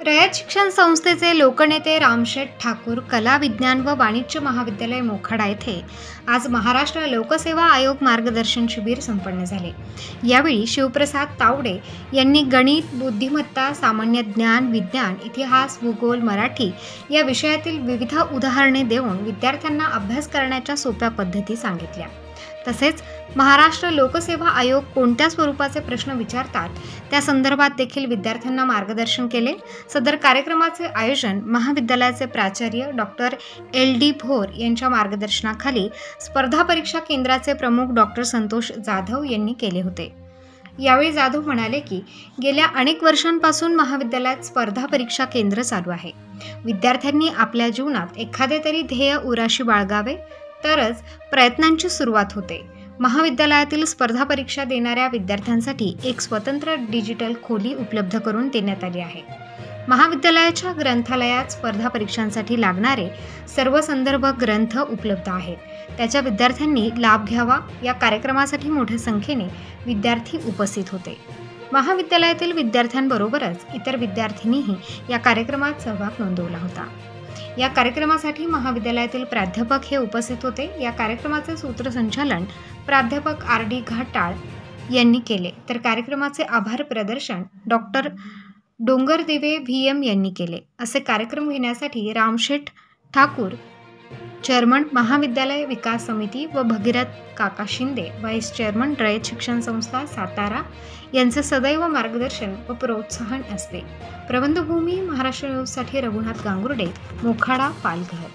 रयत शिक्षण संस्थेचे लोकनेते रामशेठ ठाकूर कला विज्ञान व वाणिज्य महाविद्यालय मोखाडा येथे आज महाराष्ट्र लोकसेवा आयोग मार्गदर्शन शिबिर संपन्न झाले। यावेळी शिवप्रसाद तावडे यांनी गणित, बुद्धिमत्ता, सामान्य ज्ञान, विज्ञान, इतिहास, भूगोल, मराठी या विषयातील विविध उदाहरणे देऊन विद्यार्थ्यांना अभ्यास करण्याच्या सोप्या पद्धती सांगितल्या। तसेच महाराष्ट्र लोकसेवा आयोग कोणत्या स्वरूपाचे प्रश्न विचारतात त्या संदर्भात देखील विद्यार्थ्यांना मार्गदर्शन केले। सदर कार्यक्रमाचे आयोजन महाविद्यालयाचे प्राचार्य डॉक्टर LD भोर यांच्या मार्गदर्शनाखाली स्पर्धा परीक्षा केंद्राचे प्रमुख डॉक्टर संतोष जाधव यांनी केले होते। यावेळी जाधव म्हणाले की गेल्या अनेक वर्षांपासून महाविद्यालयात स्पर्धा परीक्षा केंद्र चालू आहे। विद्यार्थ्यांनी आपल्या जीवनात एखादे तरी ध्येय उराशी बाळगावे तरच प्रयत्नांची सुरुवात होते। महाविद्यालयातील स्पर्धा परीक्षा देणाऱ्या विद्यार्थ्यांसाठी एक स्वतंत्र डिजिटल खोली उपलब्ध करून देण्यात आली आहे। महाविद्यालयाच्या ग्रंथालयात स्पर्धा परीक्षांसाठी लागणारे सर्व संदर्भ ग्रंथ उपलब्ध आहेत। त्याच्या विद्यार्थ्यांनी लाभ घ्यावा। या कार्यक्रमासाठी मोठ्या संख्येने विद्यार्थी उपस्थित होते। महाविद्यालयातील विद्यार्थ्यांबरोबरच इतर विद्यार्थिनीही या कार्यक्रमात सहभाग नोंदवला होता। या कार्यक्रमासाठी महाविद्यालयातील प्राध्यापक हे उपस्थित होते। या कार्यक्रमाचे सूत्रसंचालन प्राध्यापक RD घाटाळ यांनी केले, तर कार्यक्रमाचे आभार प्रदर्शन डॉक्टर डोंगरदेवे VM यांनी केले। असे कार्यक्रम घेण्यासाठी रामशेठ ठाकूर चेअरमन महाविद्यालय विकास समिती व भगीरथ काका शिंदे व्हाईस चेअरमन रयत शिक्षण संस्था सातारा यांचे सदैव मार्गदर्शन व प्रोत्साहन असते। प्रबंधभूमी महाराष्ट्र न्यूजसाठी रघुनाथ गांगुर्डे, मोखाडा, पालघर।